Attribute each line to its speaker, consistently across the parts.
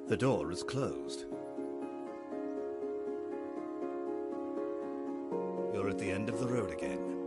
Speaker 1: The door is closed. You're at the end of the road again.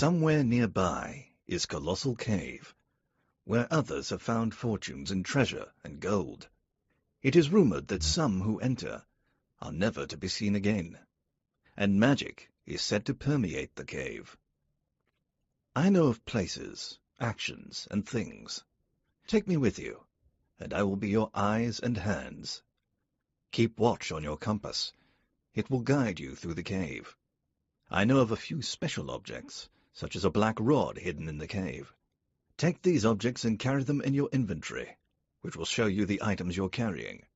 Speaker 1: Somewhere nearby is Colossal Cave, where others have found fortunes in treasure and gold. It is rumored that some who enter are never to be seen again, and magic is said to permeate the cave. I know of places, actions, and things. Take me with you, and I will be your eyes and hands. Keep watch on your compass. It will guide you through the cave. I know of a few special objects, such as a black rod hidden in the cave. Take these objects and carry them in your inventory, which will show you the items you're carrying.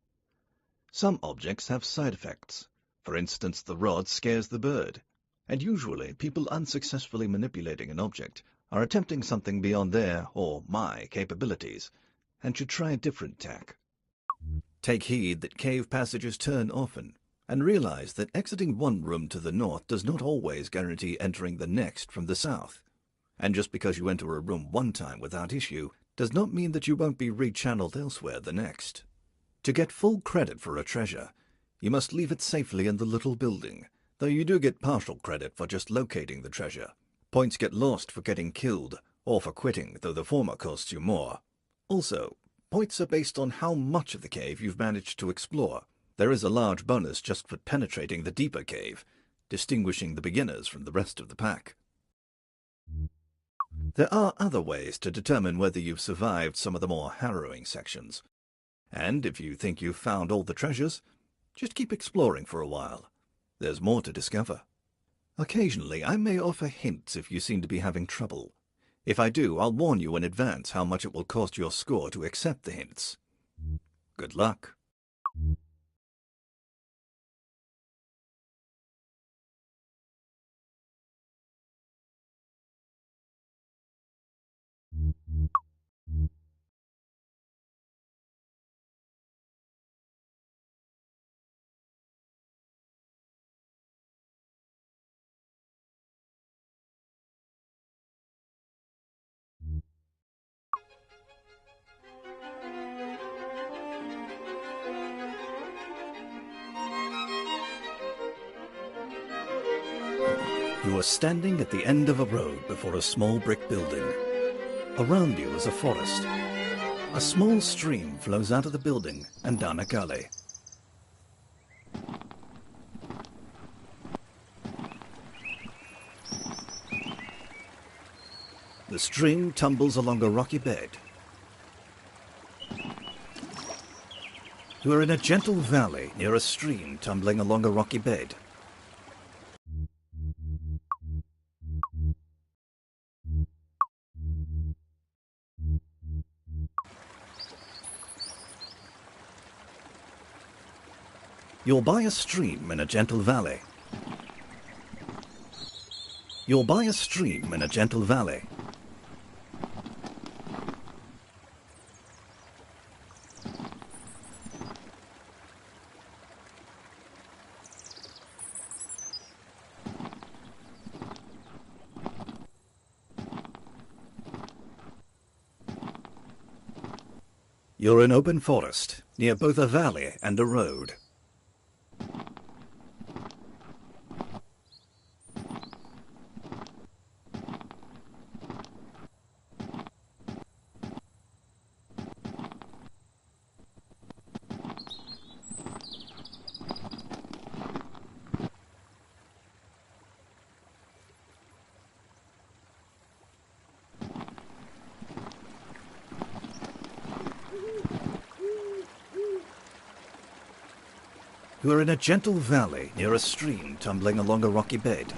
Speaker 1: Some objects have side effects. For instance, the rod scares the bird, and usually people unsuccessfully manipulating an object are attempting something beyond their or my capabilities, and should try a different tack. Take heed that cave passages turn often, and realize that exiting one room to the north does not always guarantee entering the next from the south. And just because you enter a room one time without issue does not mean that you won't be rechanneled elsewhere the next. To get full credit for a treasure, you must leave it safely in the little building, though you do get partial credit for just locating the treasure. Points get lost for getting killed, or for quitting, though the former costs you more. Also, points are based on how much of the cave you've managed to explore. There is a large bonus just for penetrating the deeper cave, distinguishing the beginners from the rest of the pack. There are other ways to determine whether you've survived some of the more harrowing sections. And if you think you've found all the treasures, just keep exploring for a while. There's more to discover. Occasionally, I may offer hints if you seem to be having trouble. If I do, I'll warn you in advance how much it will cost your score to accept the hints. Good luck. You are standing at the end of a road before a small brick building. Around you is a forest. A small stream flows out of the building and down a gully. The stream tumbles along a rocky bed. You are in a gentle valley near a stream tumbling along a rocky bed. You're by a stream in a gentle valley. You're by a stream in a gentle valley. You're in open forest, near both a valley and a road. You are in a gentle valley near a stream tumbling along a rocky bed.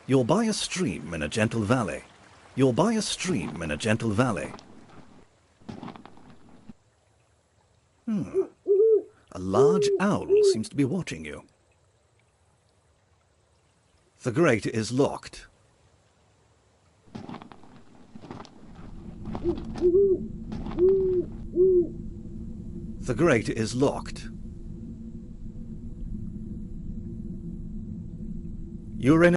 Speaker 1: You're by a stream in a gentle valley. You're by a stream in a gentle valley. A large owl seems to be watching you. The grate is locked. The grate is locked. You're in.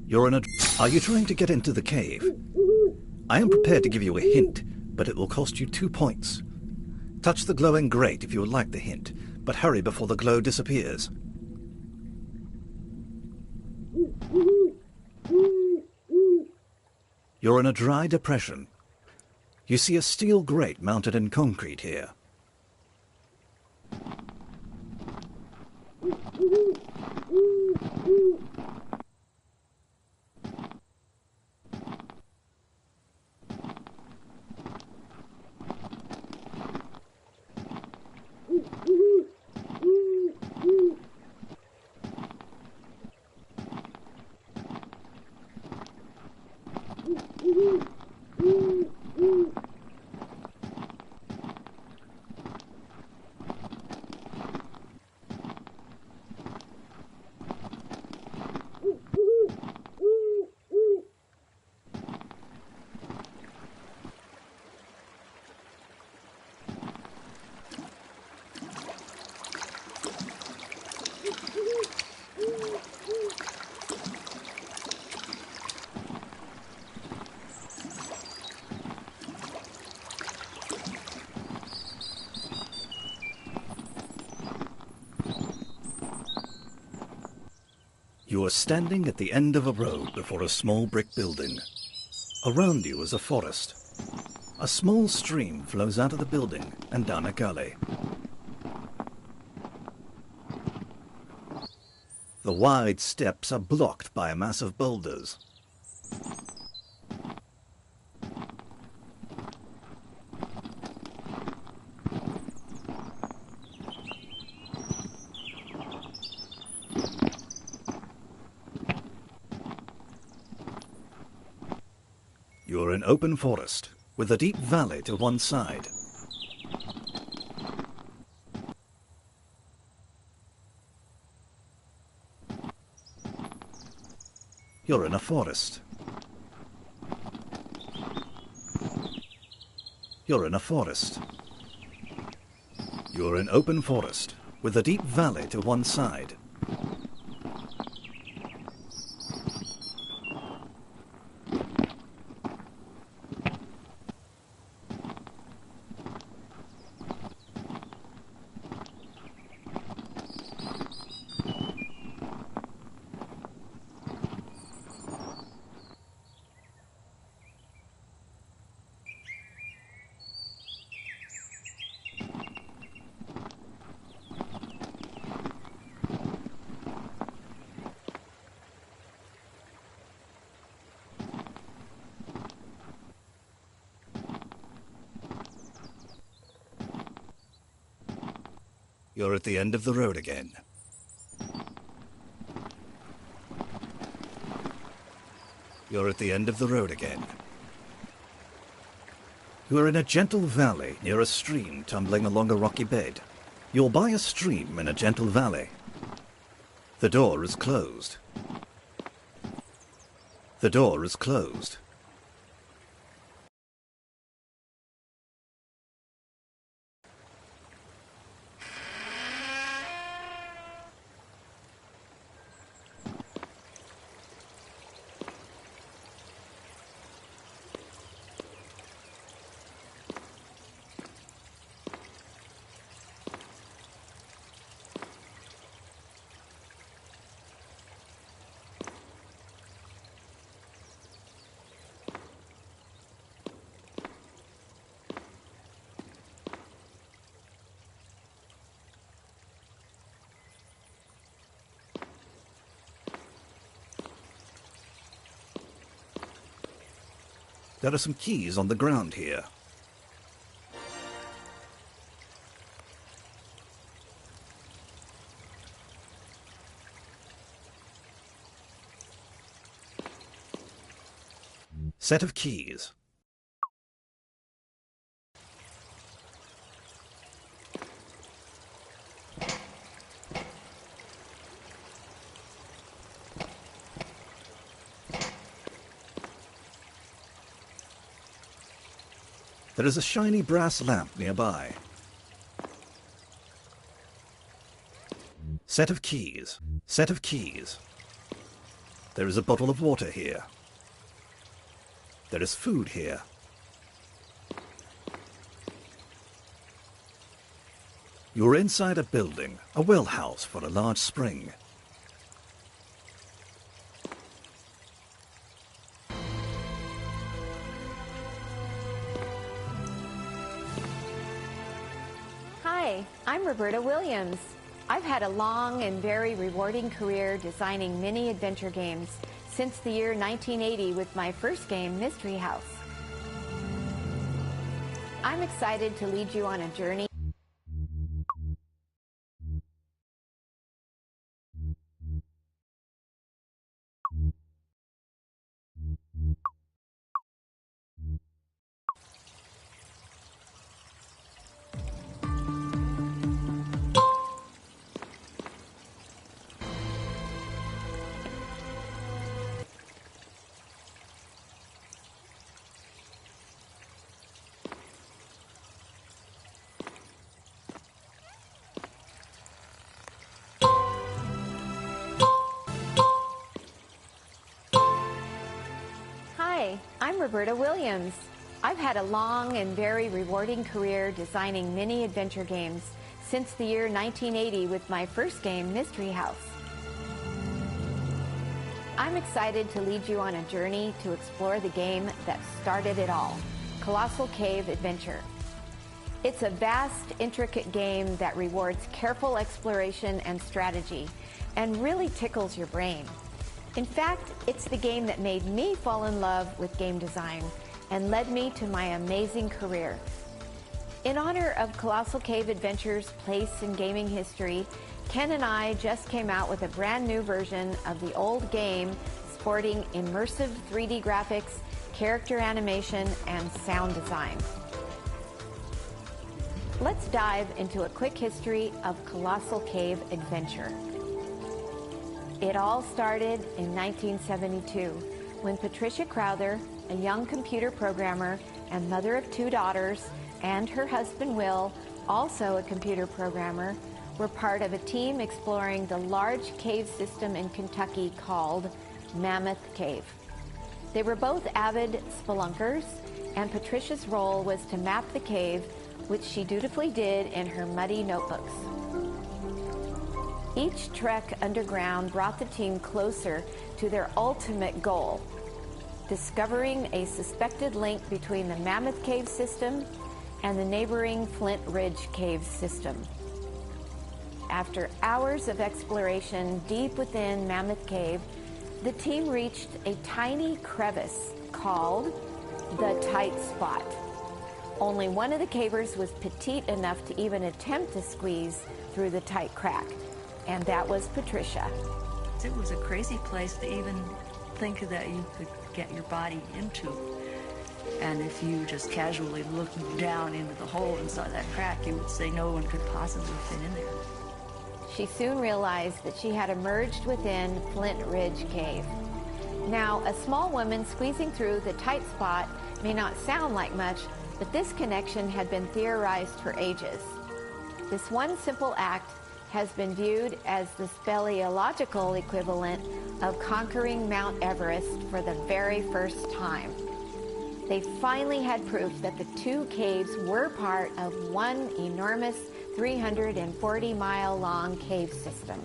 Speaker 1: You're in a... Are you trying to get into the cave? I am prepared to give you a hint, but it will cost you 2 points. Touch the glowing grate if you would like the hint, but hurry before the glow disappears. You're in a dry depression. You see a steel grate mounted in concrete here. You are standing at the end of a road before a small brick building. Around you is a forest. A small stream flows out of the building and down a gully. The wide steps are blocked by a mass of boulders. You're in open forest, with a deep valley to one side. You're in a forest. You're in a forest. You're in open forest, with a deep valley to one side. You're at the end of the road again. You're at the end of the road again. You are in a gentle valley near a stream tumbling along a rocky bed. You'll buy a stream in a gentle valley. The door is closed. The door is closed. There are some keys on the ground here. Set of keys. There is a shiny brass lamp nearby. Set of keys. Set of keys. There is a bottle of water here. There is food here. You are inside a building, a well house for a large spring.
Speaker 2: Hi, I'm Roberta Williams. I've had a long and very rewarding career designing mini adventure games since the year 1980 with my first game, Mystery House. I'm excited to lead you on a journey. Hi, I'm Roberta Williams. I've had a long and very rewarding career designing mini adventure games since the year 1980 with my first game, Mystery House. I'm excited to lead you on a journey to explore the game that started it all, Colossal Cave Adventure. It's a vast, intricate game that rewards careful exploration and strategy, and really tickles your brain. In fact, it's the game that made me fall in love with game design and led me to my amazing career. In honor of Colossal Cave Adventure's place in gaming history, Ken and I just came out with a brand new version of the old game sporting immersive 3D graphics, character animation, and sound design. Let's dive into a quick history of Colossal Cave Adventure. It all started in 1972 when Patricia Crowther, a young computer programmer and mother of 2 daughters, and her husband Will, also a computer programmer, were part of a team exploring the large cave system in Kentucky called Mammoth Cave. They were both avid spelunkers, and Patricia's role was to map the cave, which she dutifully did in her muddy notebooks. Each trek underground brought the team closer to their ultimate goal, discovering a suspected link between the Mammoth Cave system and the neighboring Flint Ridge Cave system. After hours of exploration deep within Mammoth Cave, the team reached a tiny crevice called the Tight Spot. Only one of the cavers was petite enough to even attempt to squeeze through the tight crack, and that was Patricia.
Speaker 3: It was a crazy place to even think that you could get your body into. And if you just casually looked down into the hole and saw that crack, you would say no one could possibly fit in there.
Speaker 2: She soon realized that she had emerged within Flint Ridge Cave. Now, a small woman squeezing through the tight spot may not sound like much, but this connection had been theorized for ages. This one simple act has been viewed as the speleological equivalent of conquering Mount Everest for the very first time. They finally had proof that the 2 caves were part of one enormous 340-mile-long cave system.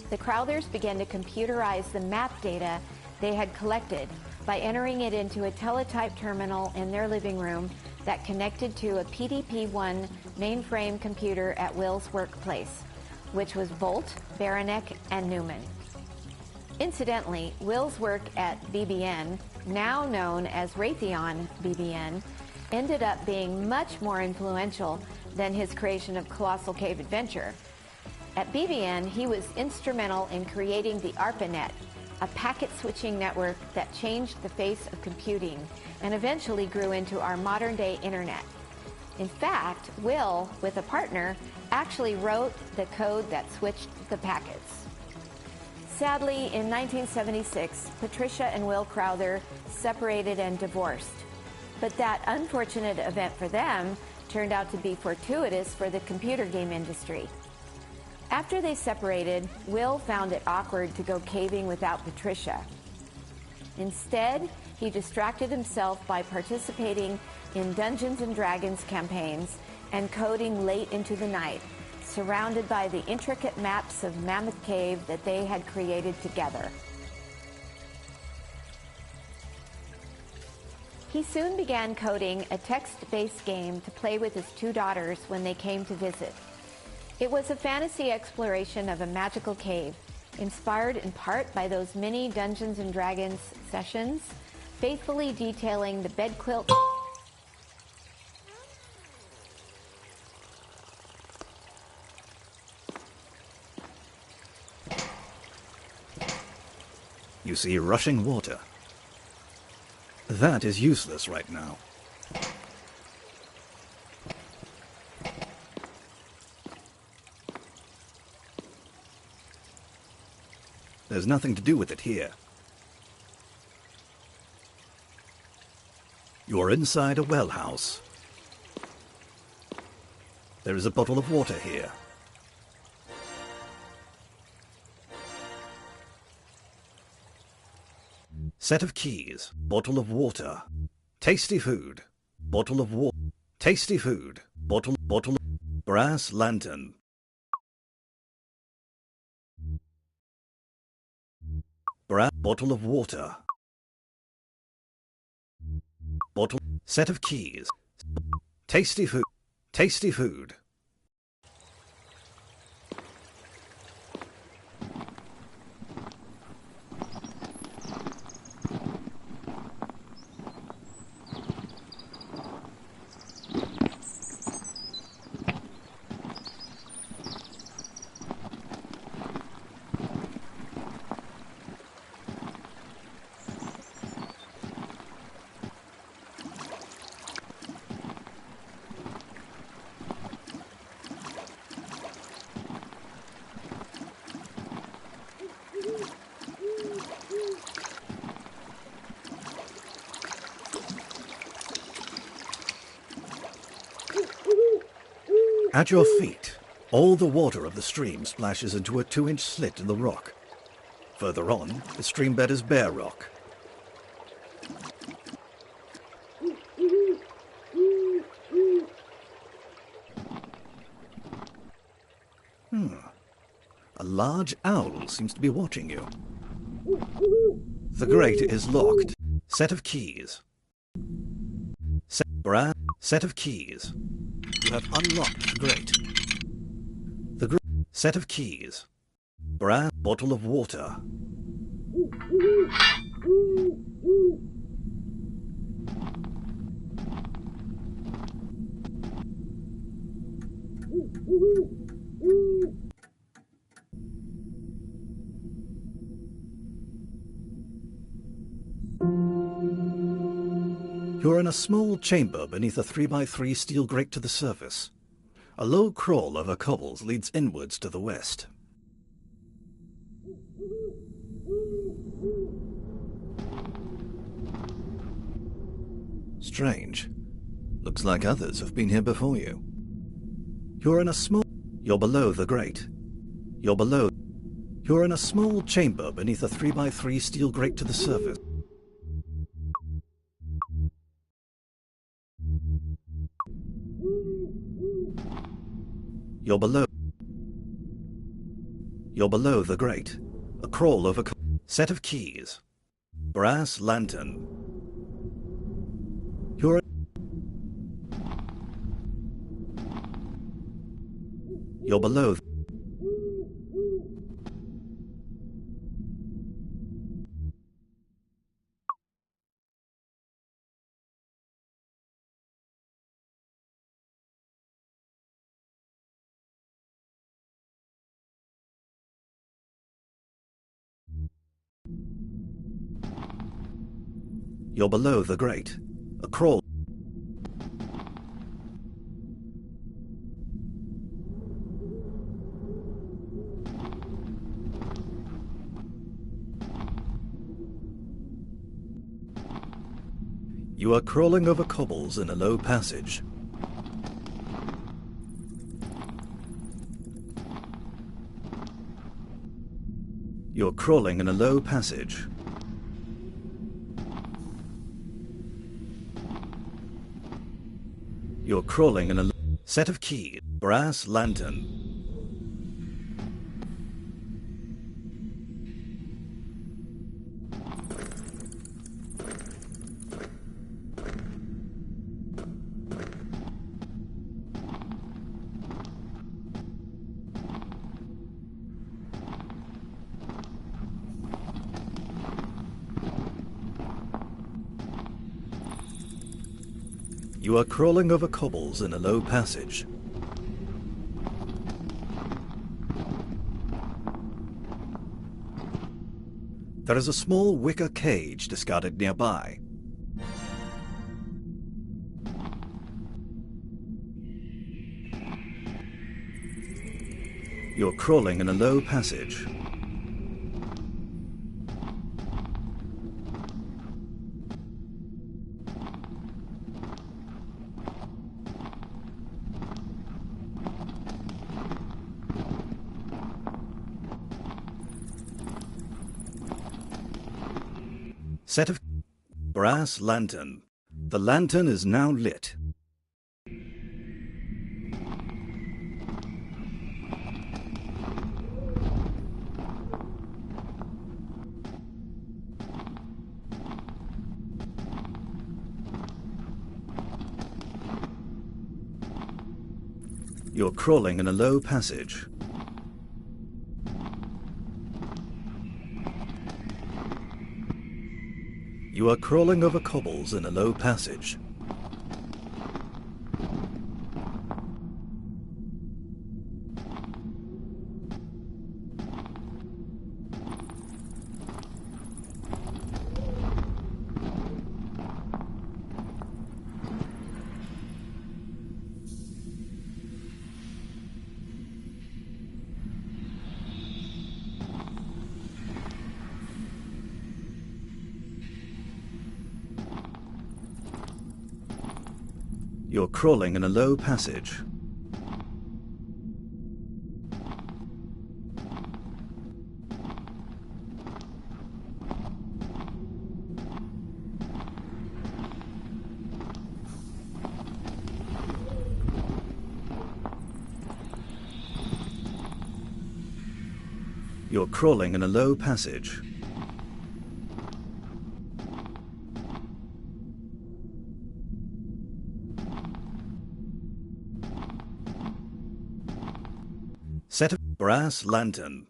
Speaker 2: The Crowthers began to computerize the map data they had collected by entering it into a teletype terminal in their living room that connected to a PDP-1 mainframe computer at Will's workplace, which was Volt, Baranek, and Newman. Incidentally, Will's work at BBN, now known as Raytheon BBN, ended up being much more influential than his creation of Colossal Cave Adventure. At BBN, he was instrumental in creating the ARPANET, a packet switching network that changed the face of computing and eventually grew into our modern-day internet. In fact, Will, with a partner, actually wrote the code that switched the packets. Sadly, in 1976, Patricia and Will Crowther separated and divorced. But that unfortunate event for them turned out to be fortuitous for the computer game industry. After they separated, Will found it awkward to go caving without Patricia. Instead, he distracted himself by participating in Dungeons & Dragons campaigns and coding late into the night, surrounded by the intricate maps of Mammoth Cave that they had created together. He soon began coding a text-based game to play with his 2 daughters when they came to visit. It was a fantasy exploration of a magical cave, inspired in part by those many Dungeons & Dragons sessions, faithfully detailing the bed quilt.
Speaker 1: You see rushing water. That is useless right now. There's nothing to do with it here. You're inside a well house. There is a bottle of water here. Set of keys, bottle of water, tasty food, bottle of water, tasty food, bottle, brass lantern. Bottle of water. Bottle. Set of keys. Tasty food. Tasty food. At your feet, all the water of the stream splashes into a 2-inch slit in the rock. Further on, the stream bed is bare rock. A large owl seems to be watching you. The grate is locked. Set of keys. Set of keys. You have unlocked the grate. Set of keys. Brass bottle of water. You're in a small chamber beneath a 3x3 steel grate to the surface. A low crawl over cobbles leads inwards to the west. Strange. Looks like others have been here before you. You're below the grate. You're in a small chamber beneath a 3x3 steel grate to the surface. You're below the grate. A crawl over set of keys. Brass lantern. You're below. You're below the grate. A crawl. You are crawling over cobbles in a low passage. You're crawling in a low passage. You're crawling in a set of keys. Brass lantern. You are crawling over cobbles in a low passage. There is a small wicker cage discarded nearby. You're crawling in a low passage. Set of brass lantern. The lantern is now lit. You're crawling in a low passage. You are crawling over cobbles in a low passage. You're crawling in a low passage. You're crawling in a low passage. Set of brass lantern.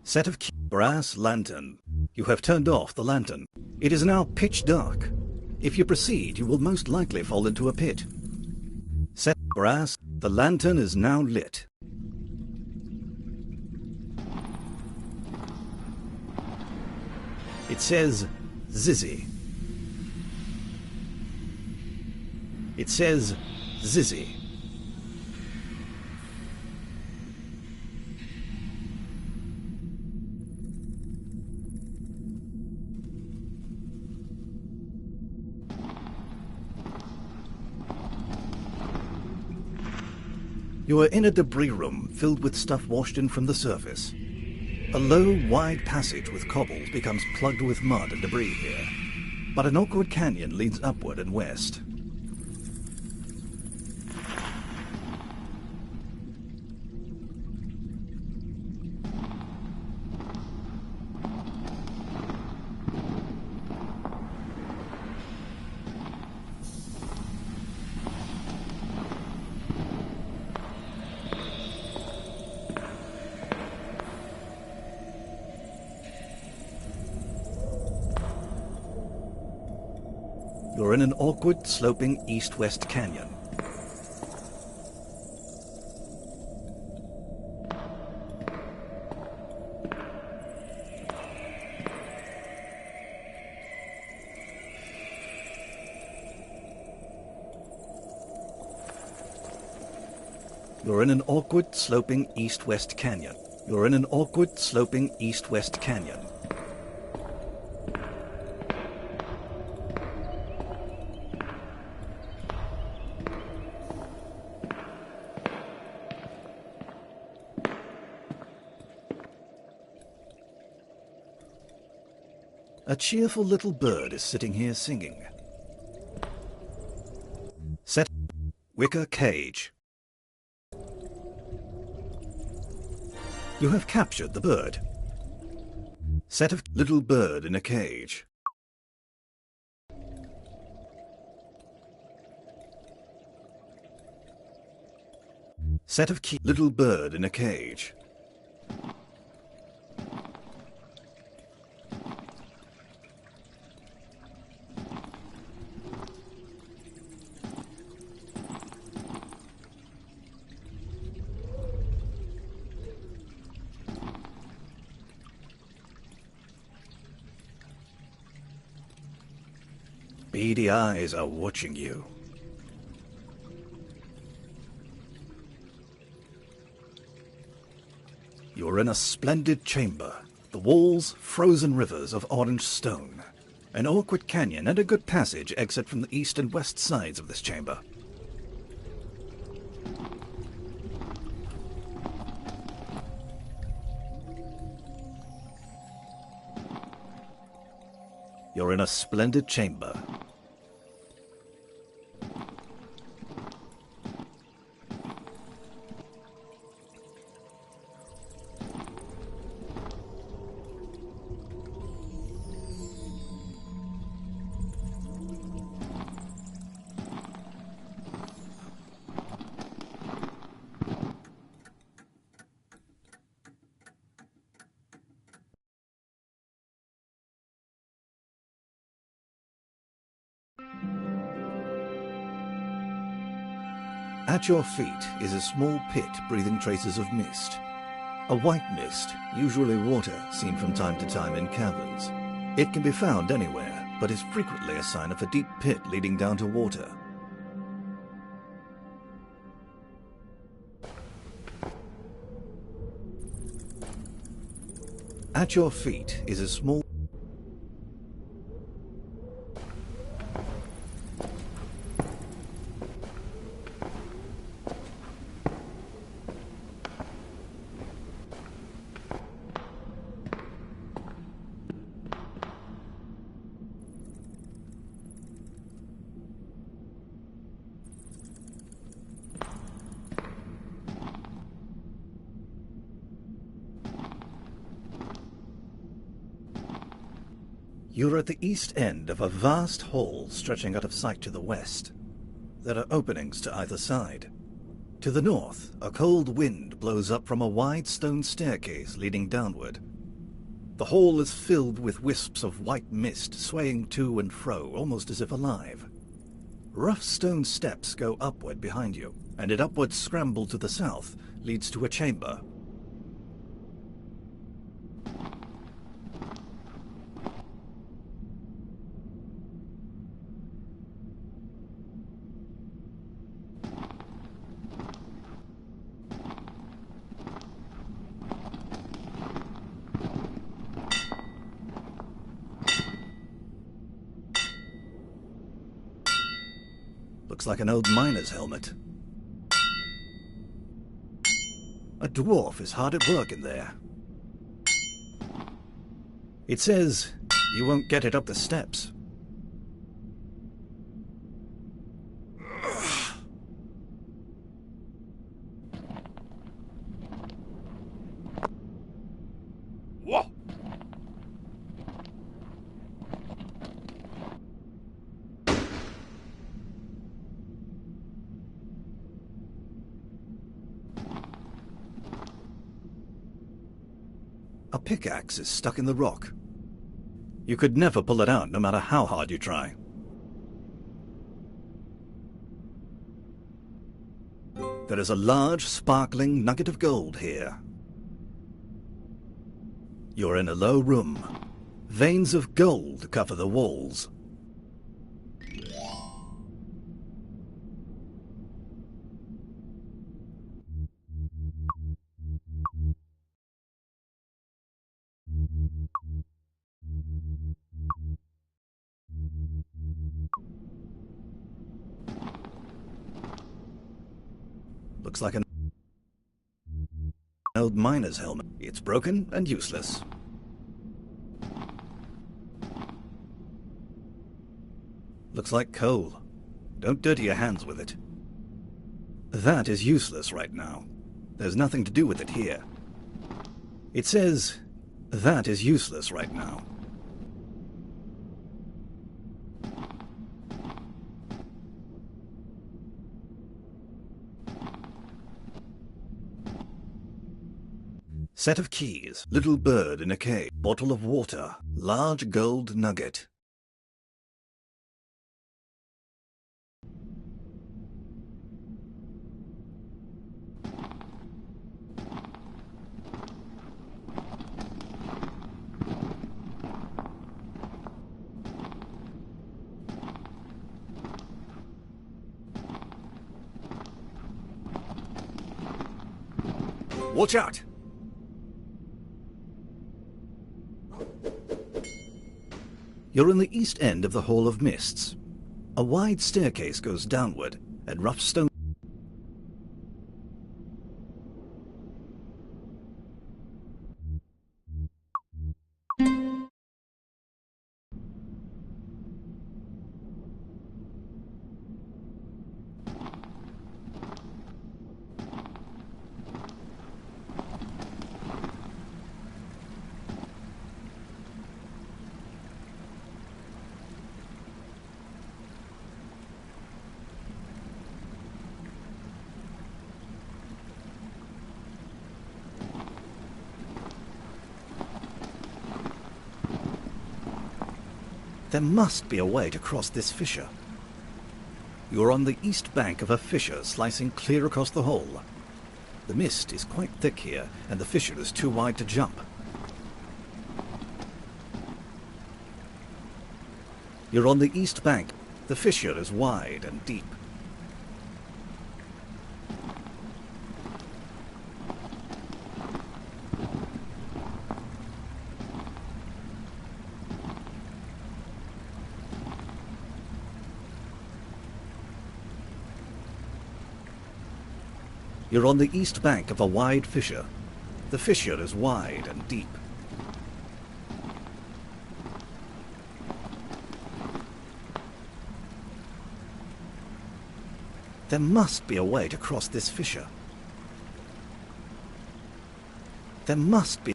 Speaker 1: Set of brass lantern. You have turned off the lantern. It is now pitch dark. If you proceed, you will most likely fall into a pit. Set brass. The lantern is now lit. It says Zizzy. It says Zizzy. You are in a debris room filled with stuff washed in from the surface. A low, wide passage with cobbles becomes plugged with mud and debris here, but an awkward canyon leads upward and west. You're in an awkward, sloping east-west canyon. You're in an awkward, sloping east-west canyon. You're in an awkward, sloping east-west canyon. A cheerful little bird is sitting here singing. Set wicker cage. You have captured the bird. Set of little bird in a cage. Set of little bird in a cage. Beady eyes are watching you. You're in a splendid chamber. The walls, frozen rivers of orange stone. An awkward canyon and a good passage exit from the east and west sides of this chamber. You're in a splendid chamber. At your feet is a small pit breathing traces of mist. A white mist, usually water, seen from time to time in caverns. It can be found anywhere, but is frequently a sign of a deep pit leading down to water. At your feet is a small... You're at the east end of a vast hall stretching out of sight to the west. There are openings to either side. To the north, a cold wind blows up from a wide stone staircase leading downward. The hall is filled with wisps of white mist swaying to and fro, almost as if alive. Rough stone steps go upward behind you, and an upward scramble to the south leads to a chamber. Looks like an old miner's helmet. A dwarf is hard at work in there. It says you won't get it up the steps. Whoa! A pickaxe is stuck in the rock. You could never pull it out, no matter how hard you try. There is a large, sparkling nugget of gold here. You're in a low room. Veins of gold cover the walls. Looks like an old miner's helmet. It's broken and useless. Looks like coal. Don't dirty your hands with it. That is useless right now. There's nothing to do with it here. It says, that is useless right now. Set of keys, little bird in a cave, bottle of water, large gold nugget. Watch out! You're in the east end of the Hall of Mists. A wide staircase goes downward, and rough stone... There must be a way to cross this fissure. You're on the east bank of a fissure slicing clear across the hole. The mist is quite thick here, and the fissure is too wide to jump. You're on the east bank. The fissure is wide and deep. You're on the east bank of a wide fissure. The fissure is wide and deep. There must be a way to cross this fissure. There must be.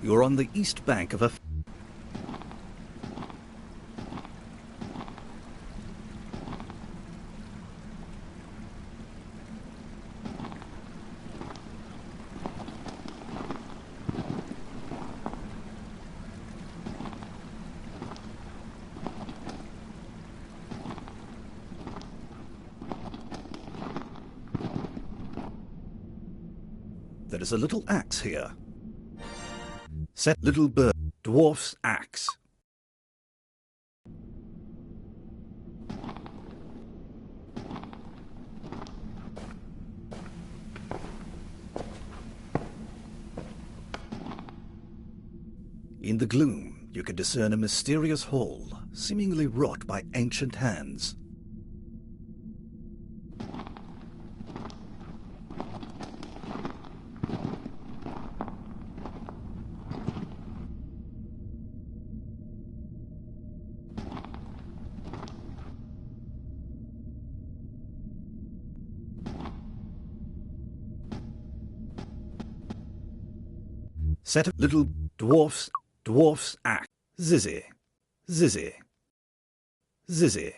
Speaker 1: You're on the east bank of a... There is a little axe here. Set little bird, dwarf's axe. In the gloom, you can discern a mysterious hall, seemingly wrought by ancient hands. Set of little dwarf's axe. Zizzy, zizzy, zizzy,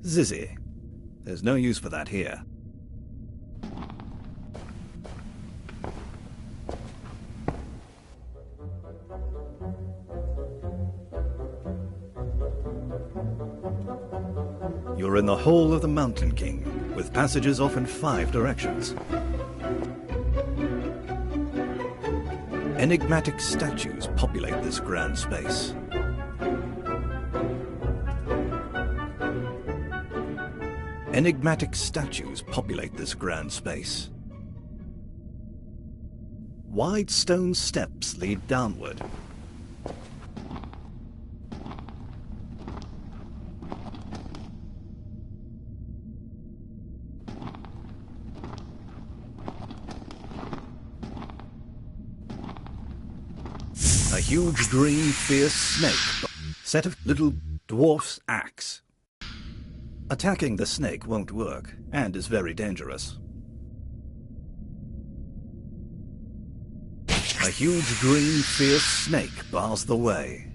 Speaker 1: zizzy. There's no use for that here. You're in the Hall of the Mountain King, with passages off in 5 directions. Enigmatic statues populate this grand space. Enigmatic statues populate this grand space. Wide stone steps lead downward. A huge green fierce snake, set of little dwarf's axe. Attacking the snake won't work, and is very dangerous. A huge green fierce snake bars the way.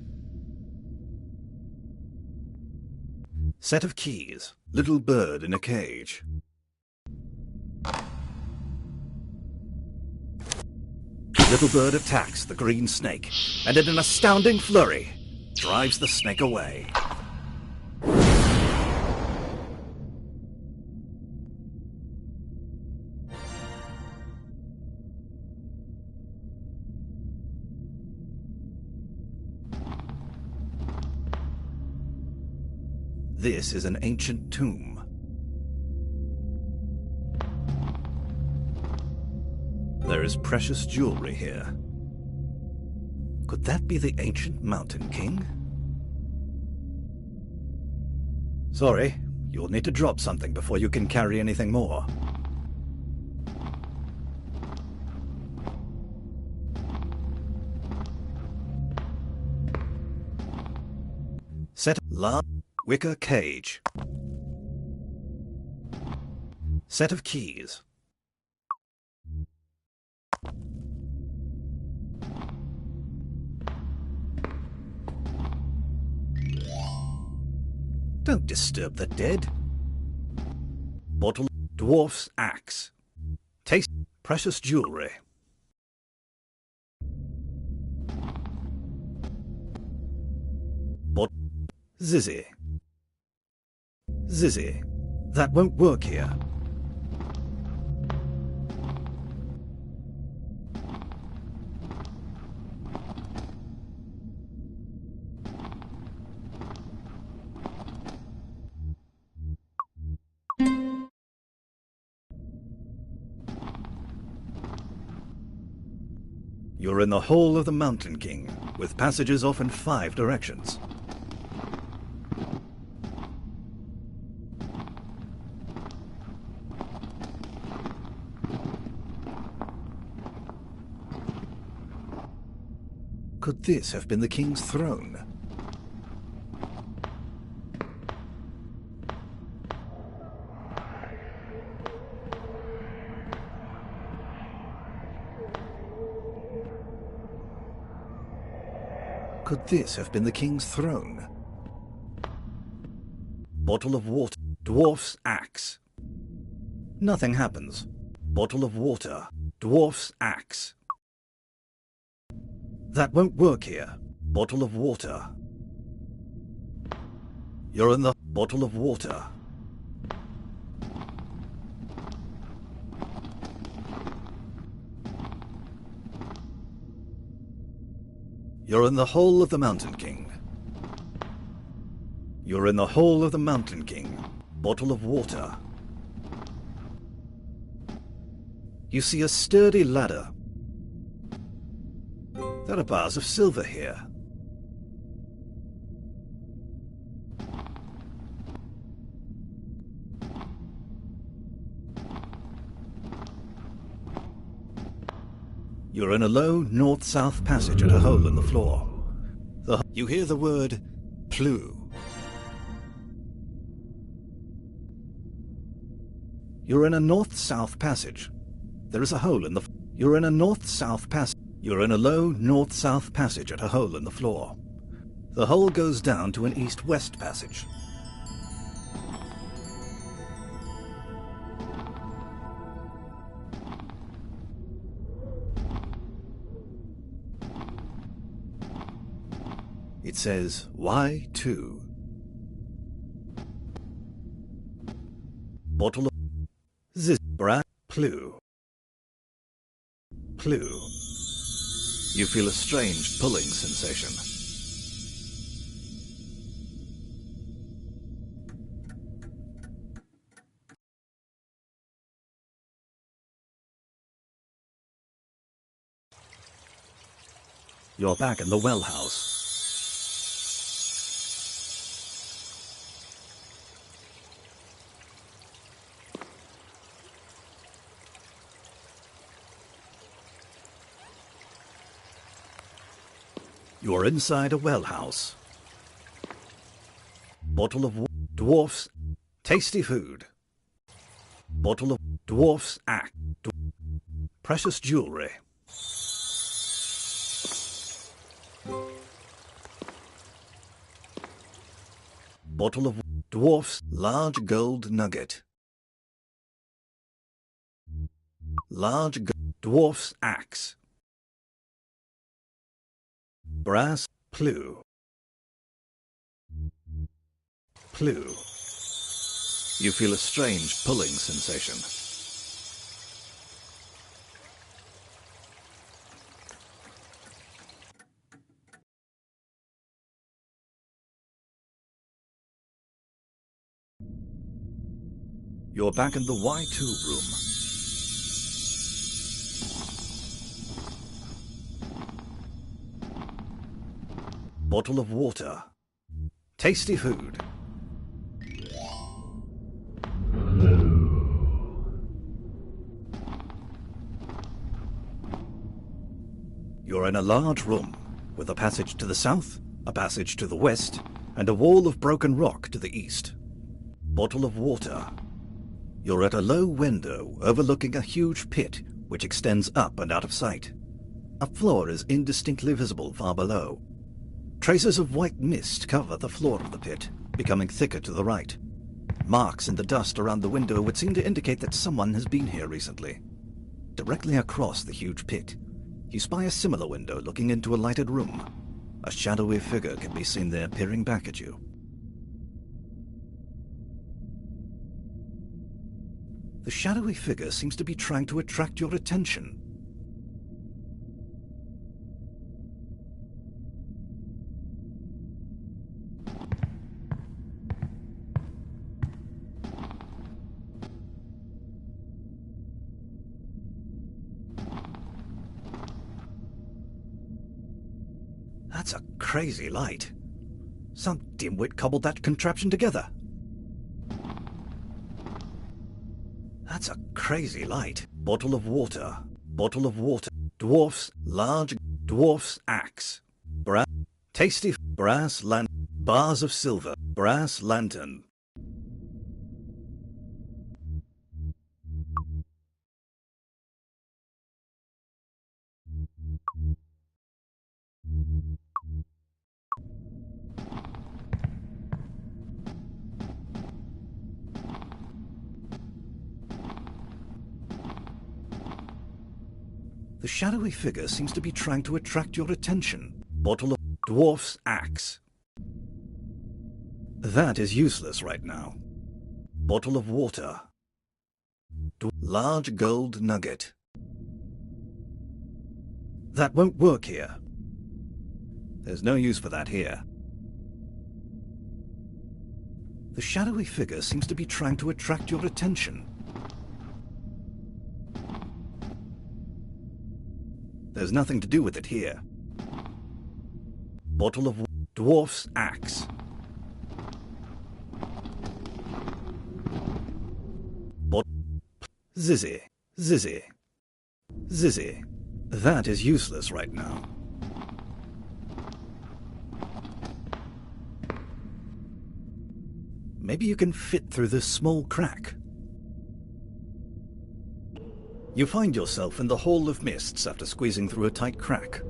Speaker 1: Set of keys, little bird in a cage. Little bird attacks the green snake, and in an astounding flurry, drives the snake away. This is an ancient tomb. There is precious jewelry here. Could that be the ancient Mountain King? Sorry, you'll need to drop something before you can carry anything more. Set of large wicker cage. Set of keys. Don't disturb the dead. Bottle dwarf's axe. Taste precious jewelry. Zizzy. Zizzy. That won't work here. You're in the Hall of the Mountain King, with passages off in 5 directions. Could this have been the king's throne? Could this have been the king's throne? Bottle of water. Dwarf's axe. Nothing happens. Bottle of water. Dwarf's axe. That won't work here. Bottle of water. You're in the bottle of water. You're in the Hall of the Mountain King. You're in the Hall of the Mountain King. Bottle of water. You see a sturdy ladder. There are bars of silver here. You're in a low north-south passage at a hole in the floor. You hear the word "plu." You're in a north-south passage. There is a hole in the... You're in a north-south passage. You're in a low north-south passage at a hole in the floor. The hole goes down to an east-west passage. It says Y2. Bottle of Zizbra Plu. Plu. You feel a strange pulling sensation. You're back in the well house. You're inside a well house. Bottle of dwarf's tasty food. Bottle of dwarf's act. Precious jewelry. Bottle of dwarf's large gold nugget. Large dwarf's axe. Brass Plu. Plu. You feel a strange pulling sensation. You're back in the Y2 room. Bottle of water. Tasty food. You're in a large room, with a passage to the south, a passage to the west, and a wall of broken rock to the east. Bottle of water. You're at a low window overlooking a huge pit, which extends up and out of sight. A floor is indistinctly visible far below. Traces of white mist cover the floor of the pit, becoming thicker to the right. Marks in the dust around the window would seem to indicate that someone has been here recently. Directly across the huge pit, you spy a similar window looking into a lighted room. A shadowy figure can be seen there peering back at you. The shadowy figure seems to be trying to attract your attention. That's a crazy light. Some dimwit cobbled that contraption together. That's a crazy light. Bottle of water. Bottle of water. Dwarf's large dwarf's axe. Tasty brass lantern. Bars of silver. Brass lantern. The shadowy figure seems to be trying to attract your attention. Bottle of dwarf's axe. That is useless right now. Bottle of water. Large gold nugget. That won't work here. There's no use for that here. The shadowy figure seems to be trying to attract your attention. There's nothing to do with it here. Bottle of dwarf's axe. Zizzy, Zizzy, Zizzy. That is useless right now. Maybe you can fit through this small crack. You find yourself in the Hall of Mists after squeezing through a tight crack.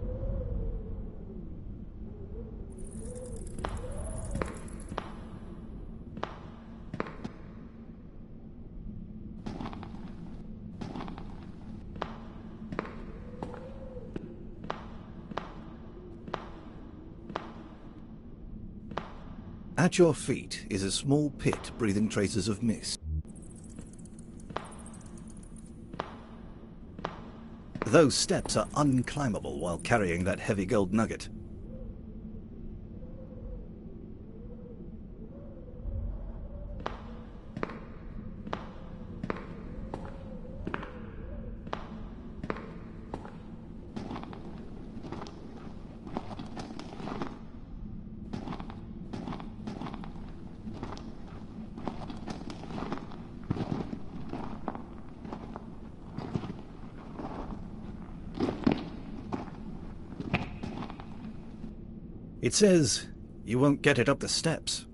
Speaker 1: At your feet is a small pit breathing traces of mist. Those steps are unclimbable while carrying that heavy gold nugget. It says you won't get it up the steps.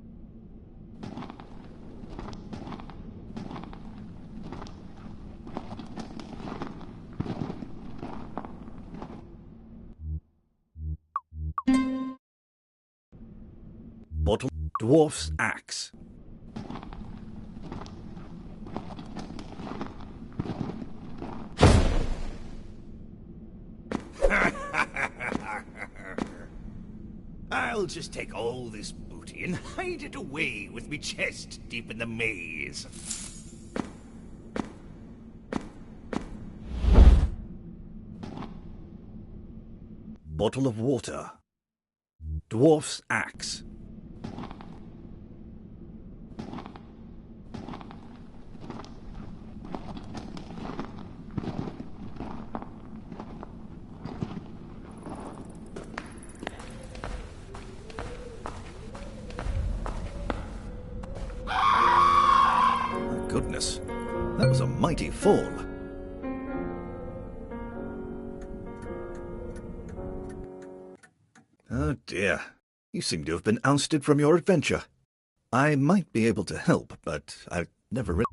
Speaker 1: Bottle dwarf's axe.
Speaker 4: I'll just take all this booty and hide it away with me chest deep in the maze.
Speaker 1: Bottle of water. Dwarf's axe. Goodness, that was a mighty fall. Oh dear, you seem to have been ousted from your adventure. I might be able to help, but I've never really...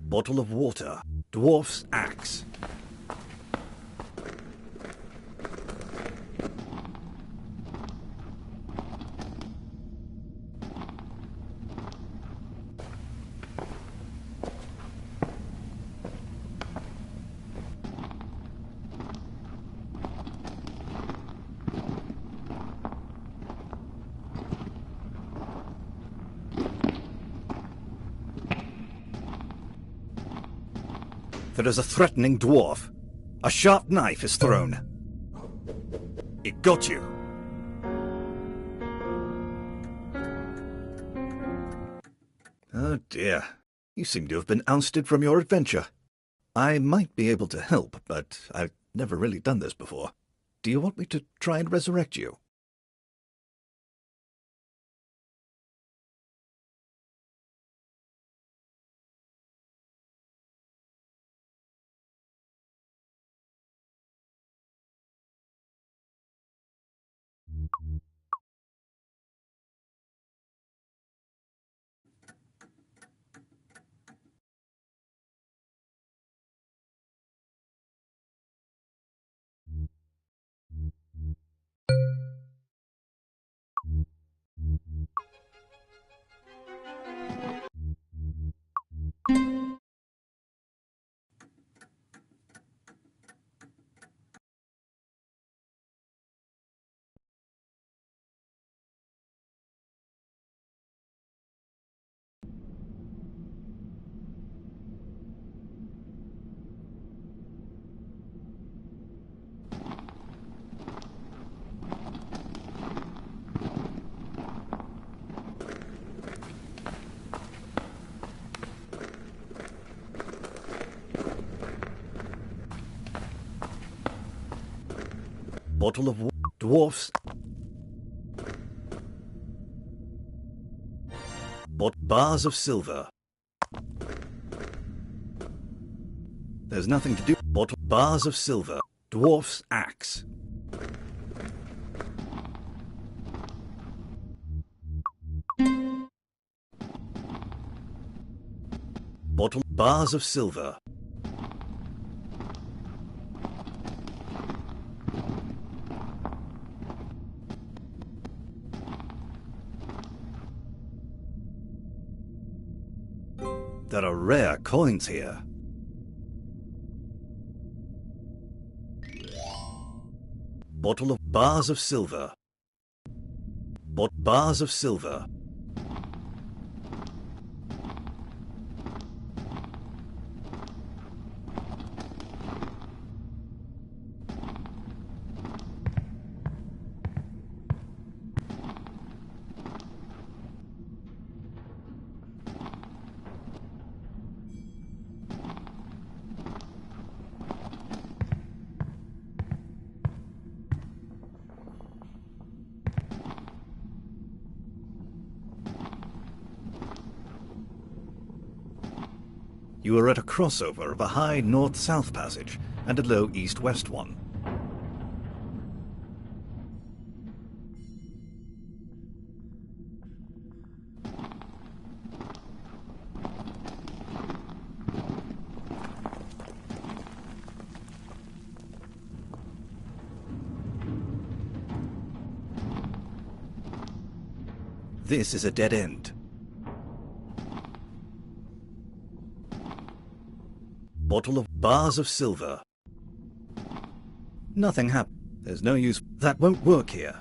Speaker 1: Bottle of water. Dwarf's axe. There is a threatening dwarf. A sharp knife is thrown. It got you. Oh dear. You seem to have been ousted from your adventure. I might be able to help, but I've never really done this before. Do you want me to try and resurrect you? Bottle of dwarfs. Bars of silver. There's nothing to do. Bars of silver. Dwarf's axe. Bars of silver. There are rare coins here. Bottle of bars of silver. Bars of silver. You are at a crossover of a high north-south passage and a low east-west one. This is a dead end. Bottle of bars of silver. Nothing happened. There's no use. That won't work here.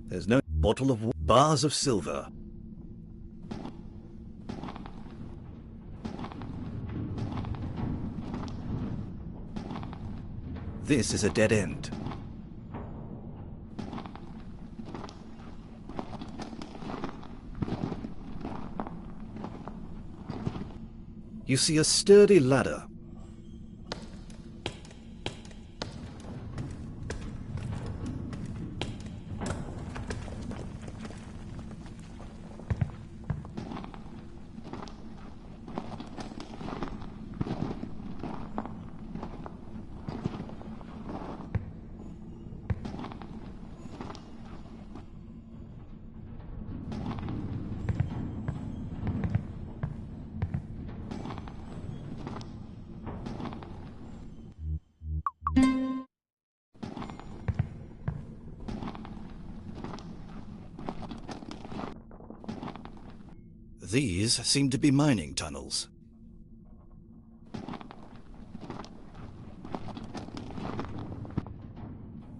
Speaker 1: There's no bottle of bars of silver. This is a dead end. You see a sturdy ladder. These seem to be mining tunnels.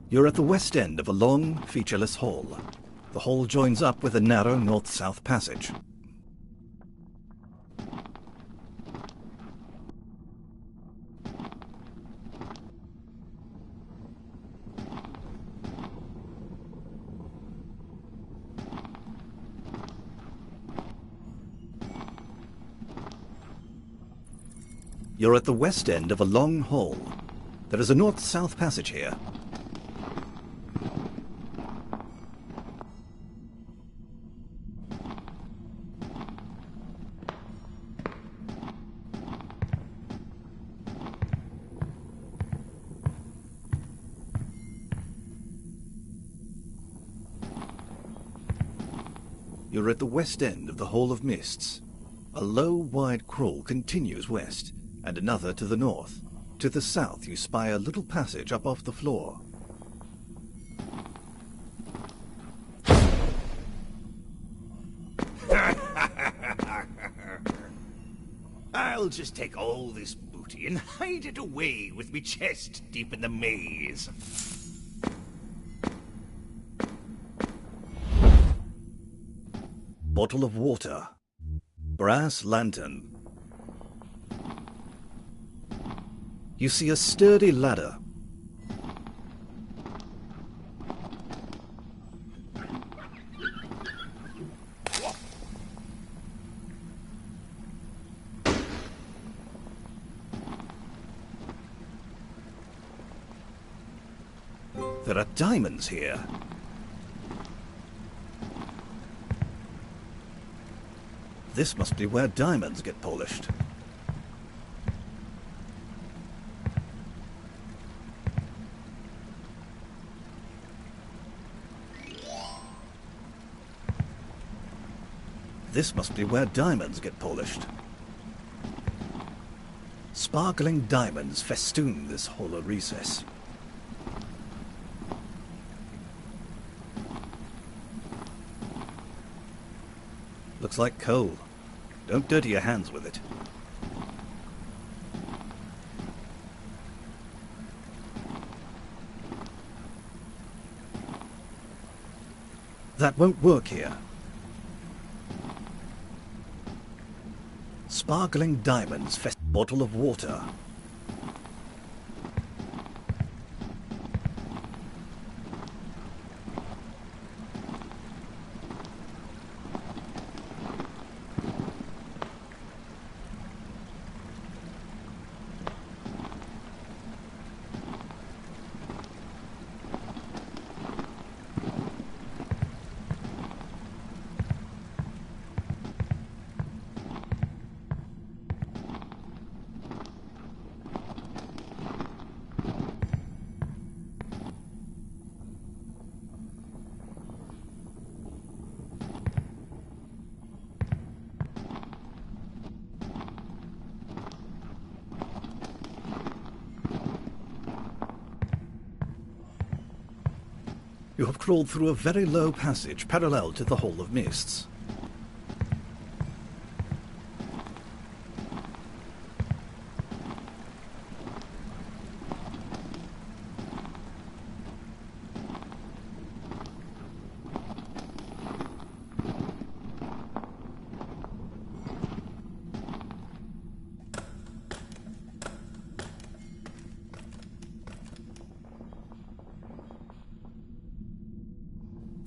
Speaker 1: You're at the west end of a long, featureless hall. The hall joins up with a narrow north-south passage. You're at the west end of a long hall. There is a north-south passage here. You're at the west end of the Hall of Mists. A low, wide crawl continues west, and another to the north. To the south you spy a little passage up off the floor.
Speaker 4: I'll just take all this booty and hide it away with me chest deep in the maze.
Speaker 1: Bottle of water. Brass lantern. You see a sturdy ladder. There are diamonds here. This must be where diamonds get polished. This must be where diamonds get polished. Sparkling diamonds festoon this hollow recess. Looks like coal. Don't dirty your hands with it. That won't work here. Sparkling diamonds fest. Bottle of water. You have crawled through a very low passage parallel to the Hall of Mists.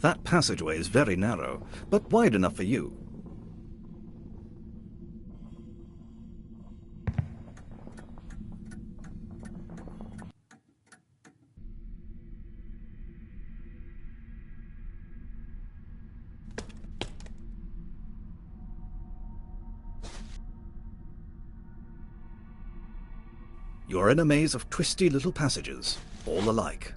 Speaker 1: That passageway is very narrow, but wide enough for you. You are in a maze of twisty little passages, all alike.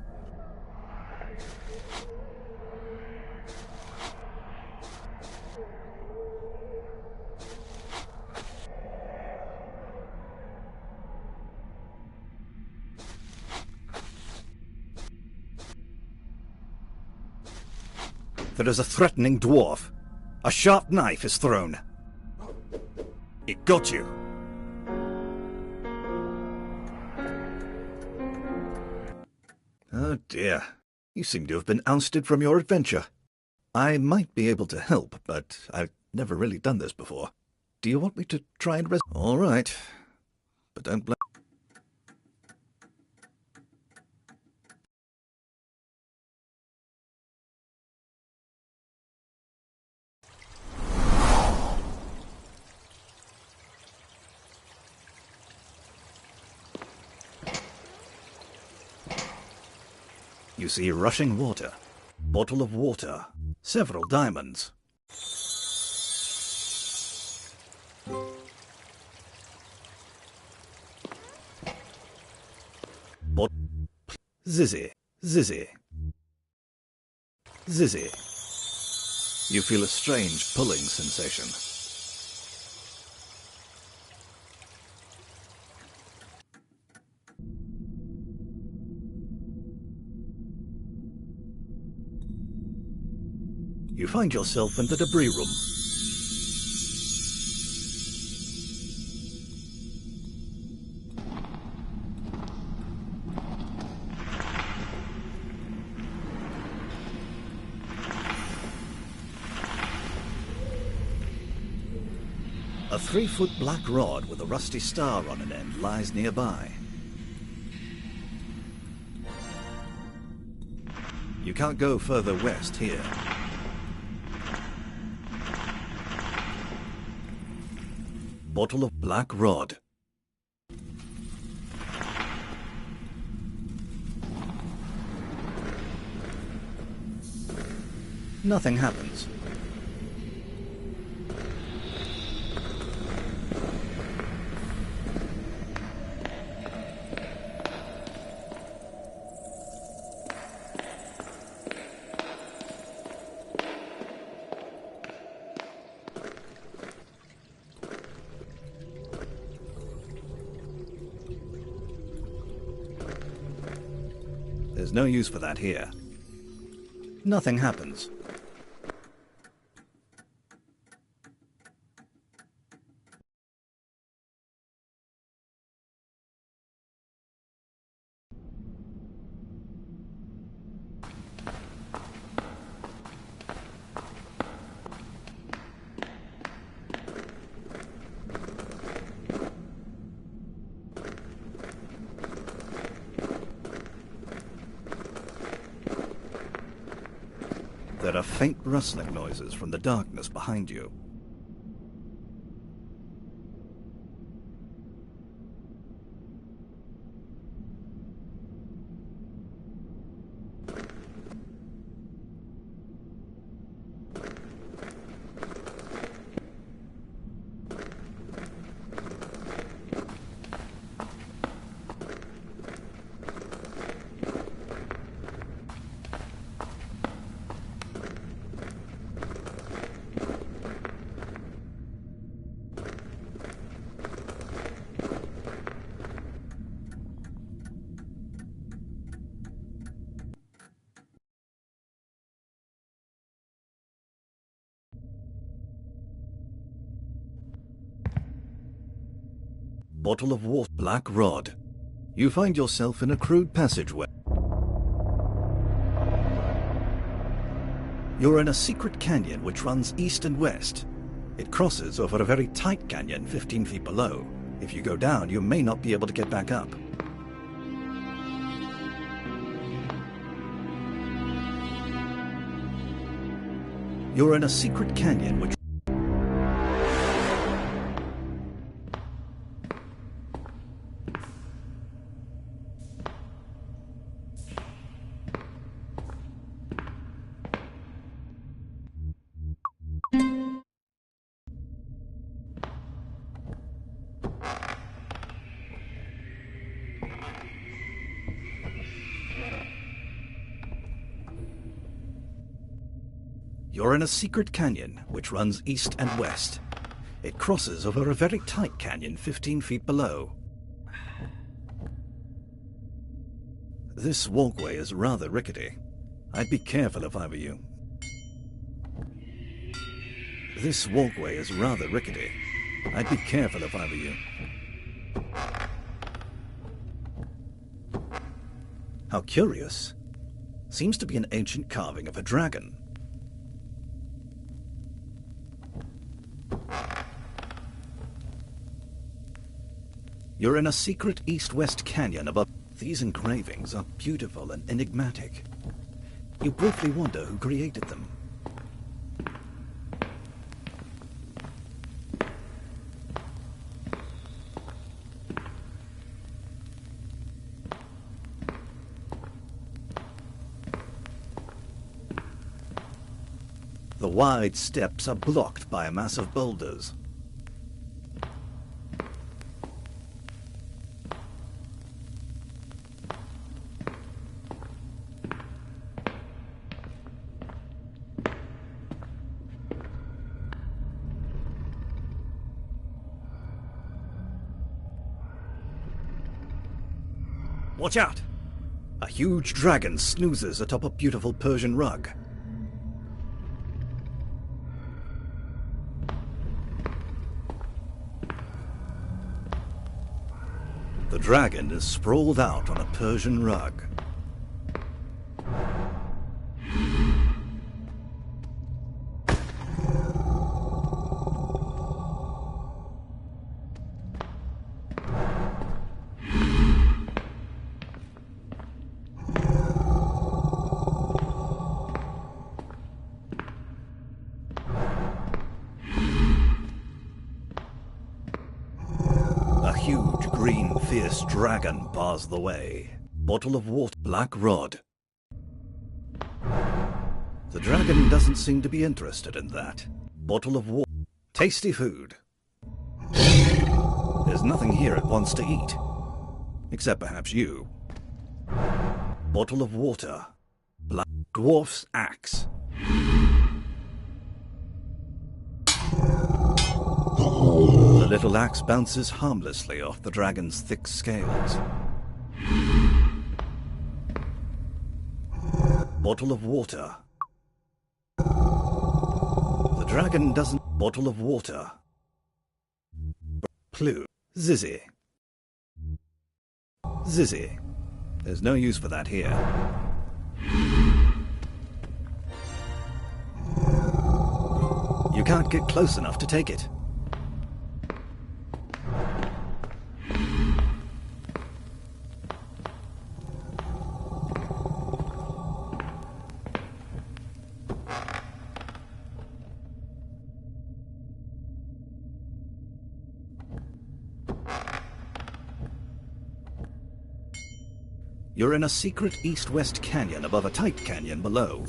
Speaker 1: There is a threatening dwarf. A sharp knife is thrown.
Speaker 4: It got you.
Speaker 1: Oh dear. You seem to have been ousted from your adventure. I might be able to help, but I've never really done this before. Do you want me to try and All right. But don't blame... You see rushing water, bottle of water, several diamonds. Zizzy, Zizzy, Zizzy. You feel a strange pulling sensation. You find yourself in the debris room. A 3-foot black rod with a rusty star on an end lies nearby. You can't go further west here. Bottle of black rod. Nothing happens. There's no use for that here. Nothing happens. There are faint rustling noises from the darkness behind you. Bottle of water, black rod. You find yourself in a crude passageway. You're in a secret canyon which runs east and west. It crosses over a very tight canyon 15 feet below. If you go down, you may not be able to get back up. You're in a secret canyon which... You're in a secret canyon which runs east and west. It crosses over a very tight canyon 15 feet below. This walkway is rather rickety. I'd be careful if I were you. This walkway is rather rickety. I'd be careful if I were you. How curious. Seems to be an ancient carving of a dragon. You're in a secret east-west canyon above. These engravings are beautiful and enigmatic. You briefly wonder who created them. The wide steps are blocked by a mass of boulders. Watch out! A huge dragon snoozes atop a beautiful Persian rug. The dragon is sprawled out on a Persian rug. A huge green fierce dragon bars the way. Bottle of water, black rod. The dragon doesn't seem to be interested in that. Bottle of water, tasty food. There's nothing here it wants to eat. Except perhaps you. Bottle of water, black dwarf's axe. The little axe bounces harmlessly off the dragon's thick scales. Bottle of water. The dragon doesn't... Bottle of water. Plume. Zizzy. Zizzy. There's no use for that here. You can't get close enough to take it. You're in a secret east-west canyon above a tight canyon below.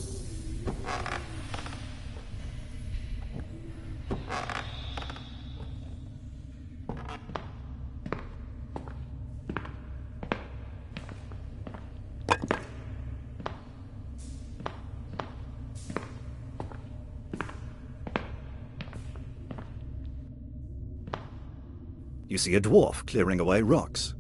Speaker 1: You see a dwarf clearing away rocks.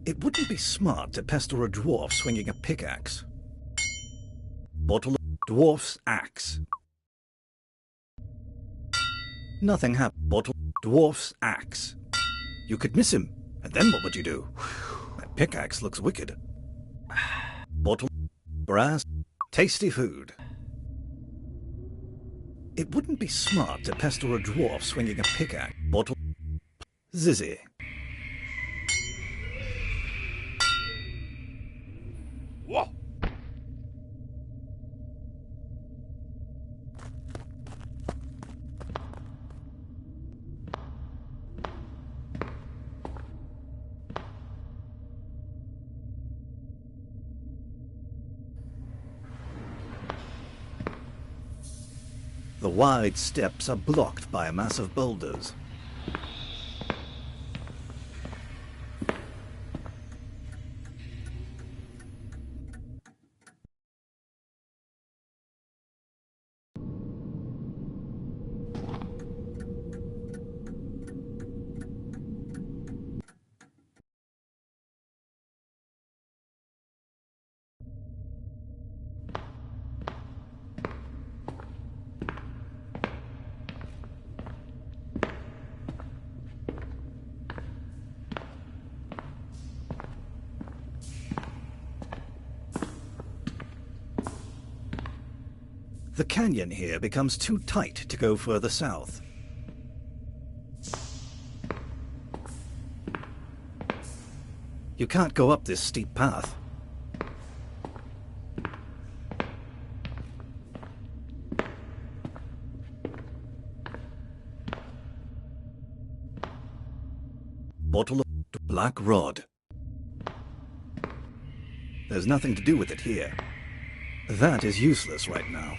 Speaker 1: It wouldn't be smart to pester a dwarf swinging a pickaxe. Bottle of dwarf's axe. Nothing happened. Bottle dwarf's axe. You could miss him, and then what would you do? That pickaxe looks wicked. Bottle brass. Tasty food. It wouldn't be smart to pester a dwarf swinging a pickaxe. Bottle Zizzy.
Speaker 4: Whoa!
Speaker 1: The wide steps are blocked by a mass of boulders. The canyon here becomes too tight to go further south. You can't go up this steep path. Bottle of black rod. There's nothing to do with it here. That is useless right now.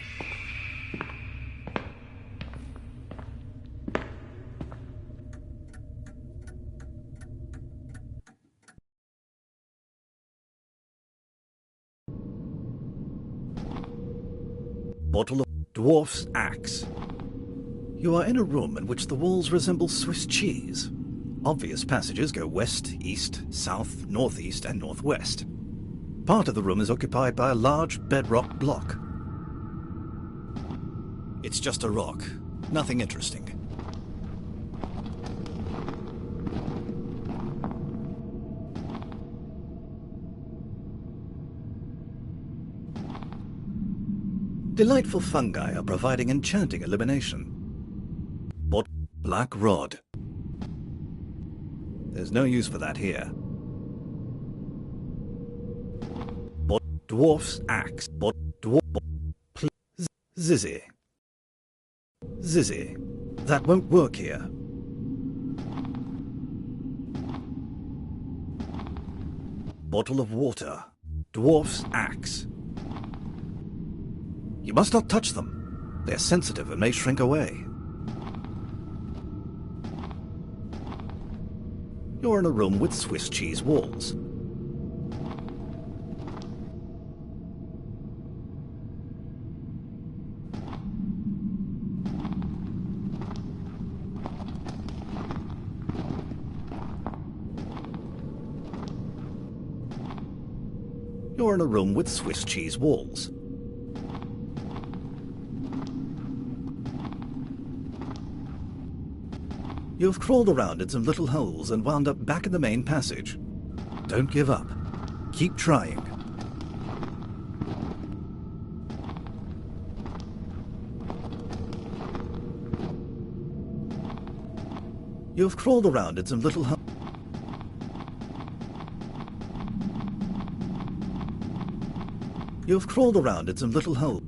Speaker 1: Bottle of dwarf's axe. You are in a room in which the walls resemble Swiss cheese. Obvious passages go west, east, south, northeast, and northwest. Part of the room is occupied by a large bedrock block. It's just a rock, nothing interesting. Delightful fungi are providing enchanting illumination. Black rod. There's no use for that here. Dwarf's axe. Zizzy. Zizzy. That won't work here. Bottle of water. Dwarf's axe. You must not touch them. They're sensitive and may shrink away. You're in a room with Swiss cheese walls. You're in a room with Swiss cheese walls. You've crawled around in some little holes and wound up back in the main passage. Don't give up. Keep trying. You've crawled around in some little holes. You've crawled around in some little holes.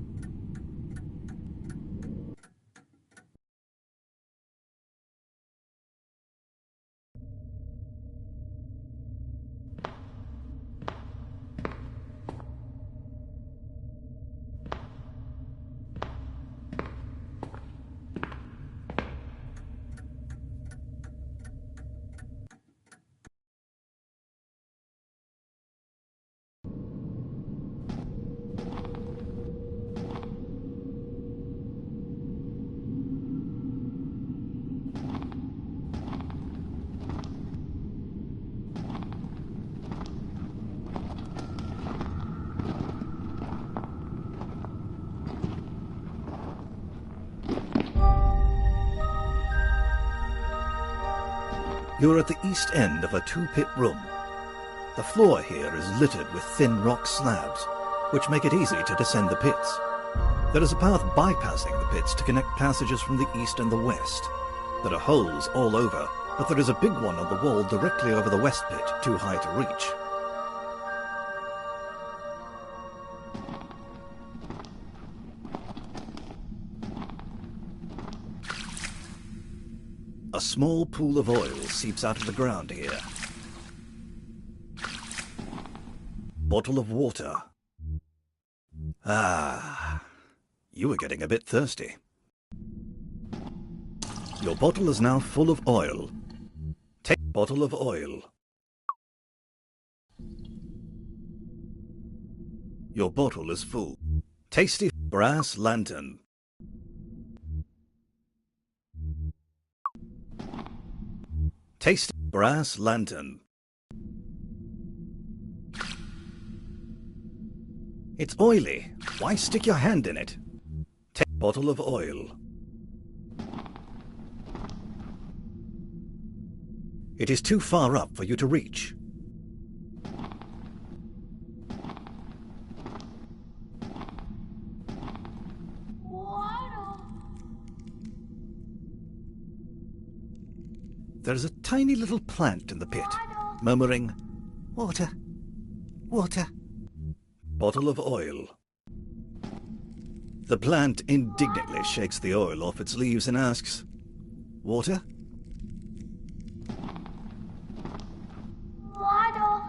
Speaker 1: You're at the east end of a two-pit room. The floor here is littered with thin rock slabs, which make it easy to descend the pits. There is a path bypassing the pits to connect passages from the east and the west. There are holes all over, but there is a big one on the wall directly over the west pit, too high to reach. A small pool of oil seeps out of the ground here. Bottle of water. Ah, you were getting a bit thirsty. Your bottle is now full of oil. Take bottle of oil. Your bottle is full. Tasty brass lantern. Tasty brass lantern. It's oily. Why stick your hand in it? Take bottle of oil. It is too far up for you to reach. There's a tiny little plant in the pit, murmuring, "Water, water." Bottle of oil. The plant indignantly shakes the oil off its leaves and asks, "Water?"
Speaker 5: Water.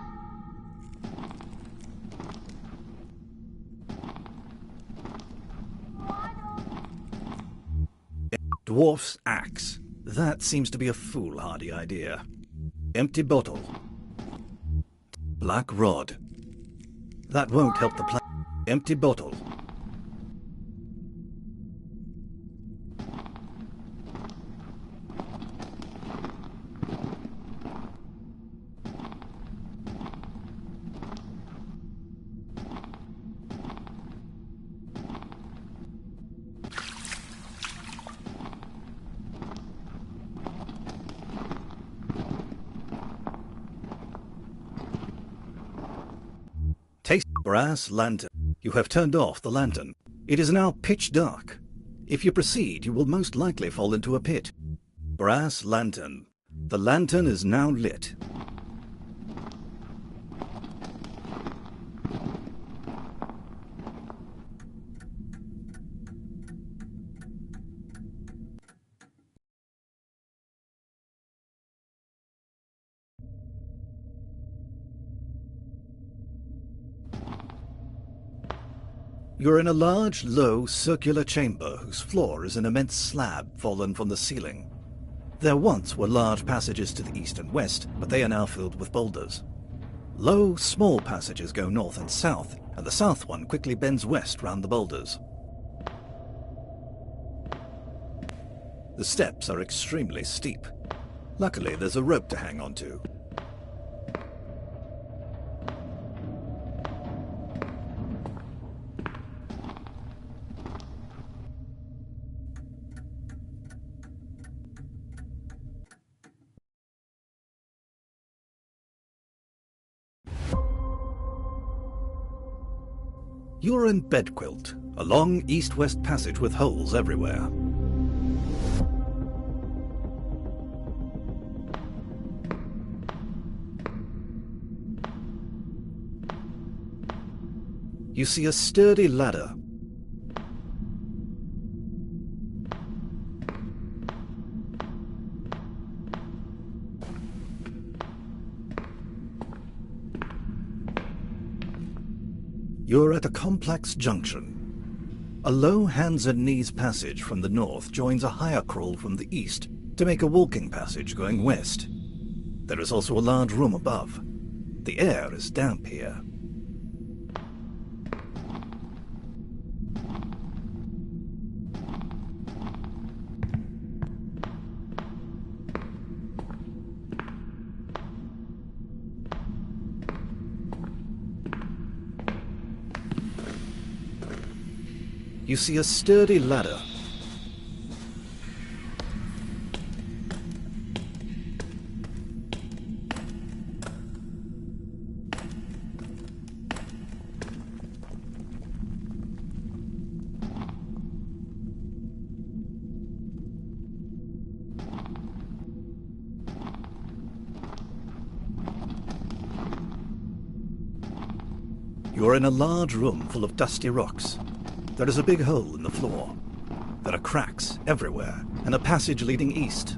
Speaker 1: Dwarf's axe. That seems to be a foolhardy idea. Empty bottle. Black rod. That won't help the plant. Empty bottle. Taste brass lantern. You have turned off the lantern. It is now pitch dark. If you proceed, you will most likely fall into a pit. Brass lantern. The lantern is now lit. You're in a large, low, circular chamber whose floor is an immense slab fallen from the ceiling. There once were large passages to the east and west, but they are now filled with boulders. Low, small passages go north and south, and the south one quickly bends west round the boulders. The steps are extremely steep. Luckily, there's a rope to hang onto. You're in Bedquilt, a long east-west passage with holes everywhere. You see a sturdy ladder. You're at a complex junction. A low hands and knees passage from the north joins a higher crawl from the east to make a walking passage going west. There is also a large room above. The air is damp here. You see a sturdy ladder. You're in a large room full of dusty rocks. There is a big hole in the floor. There are cracks everywhere, and a passage leading east.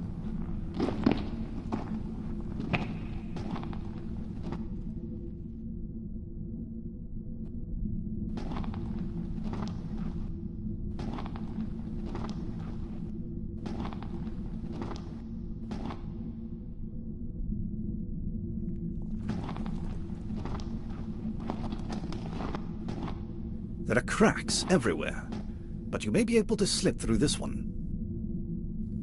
Speaker 1: There are cracks everywhere, but you may be able to slip through this one.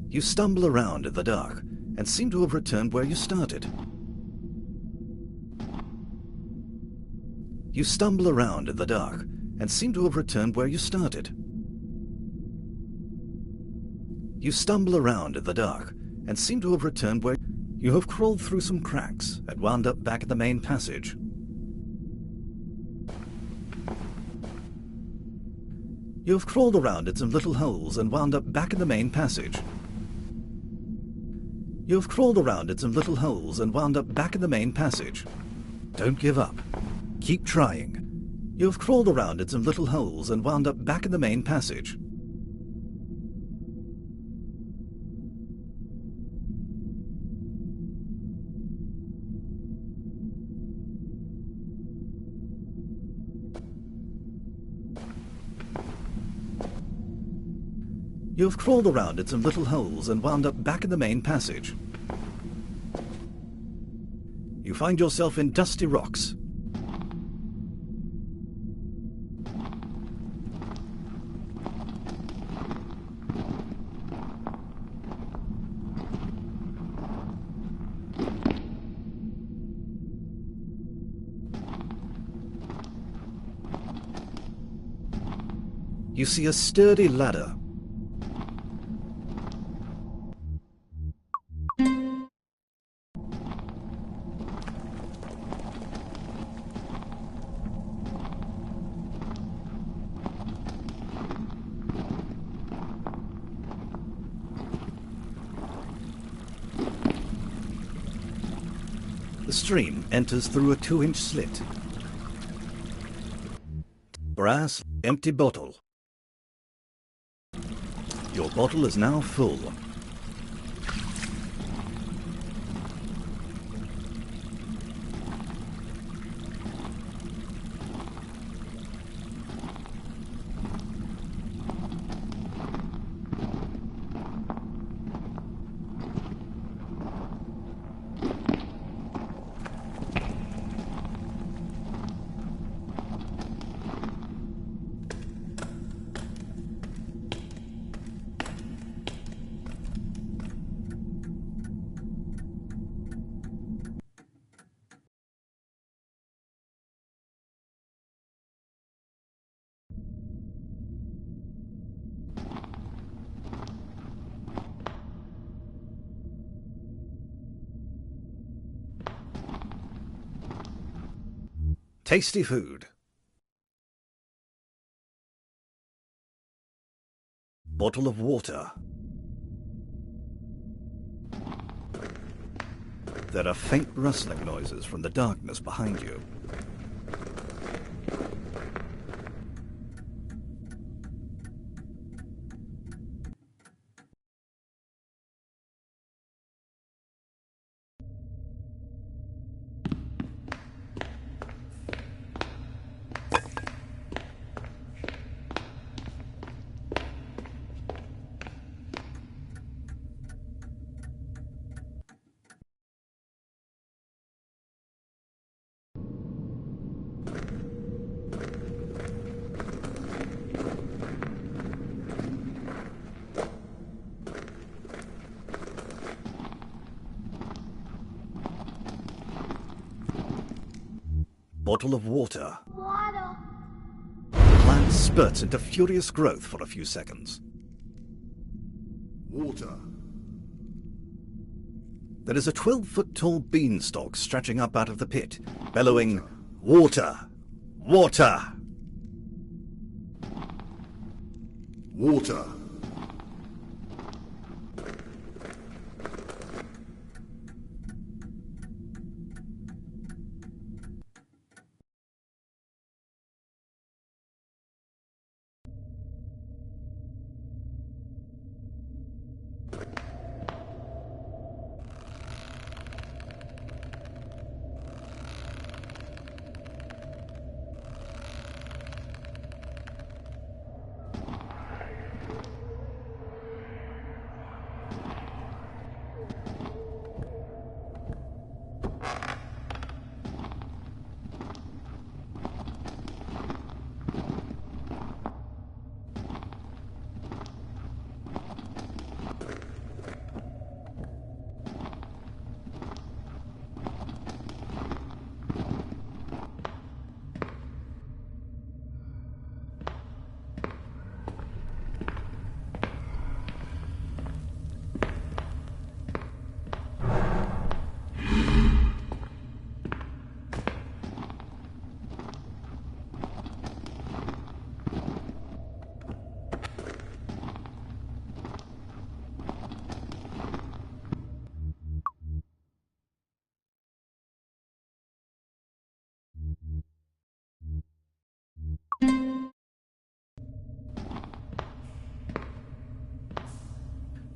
Speaker 1: You stumble around in the dark and seem to have returned where you started. You stumble around in the dark and seem to have returned where you started. You stumble around in the dark and seem to have returned where you have crawled through some cracks and wound up back in the main passage. You have crawled around in some little holes and wound up back in the main passage. You've crawled around in some little holes and wound up back in the main passage. Don't give up. Keep trying. You've crawled around in some little holes and wound up back in the main passage. You've crawled around in some little holes and wound up back in the main passage. You find yourself in dusty rocks. You see a sturdy ladder. The stream enters through a 2-inch slit. Brass, empty bottle. Your bottle is now full. Tasty food. Bottle of water. There are faint rustling noises from the darkness behind you. Bottle of water.
Speaker 5: Water.
Speaker 1: The plant spurts into furious growth for a few seconds.
Speaker 6: Water.
Speaker 1: There is a 12-foot-tall beanstalk stretching up out of the pit, bellowing, "Water! Water!"
Speaker 6: Water.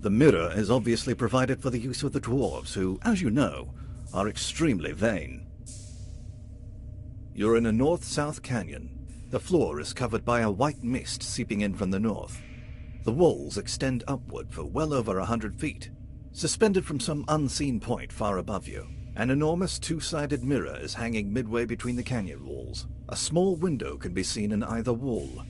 Speaker 1: The mirror is obviously provided for the use of the dwarves, who, as you know, are extremely vain. You're in a north-south canyon. The floor is covered by a white mist seeping in from the north. The walls extend upward for well over 100 feet. Suspended from some unseen point far above you, an enormous two-sided mirror is hanging midway between the canyon walls. A small window can be seen in either wall.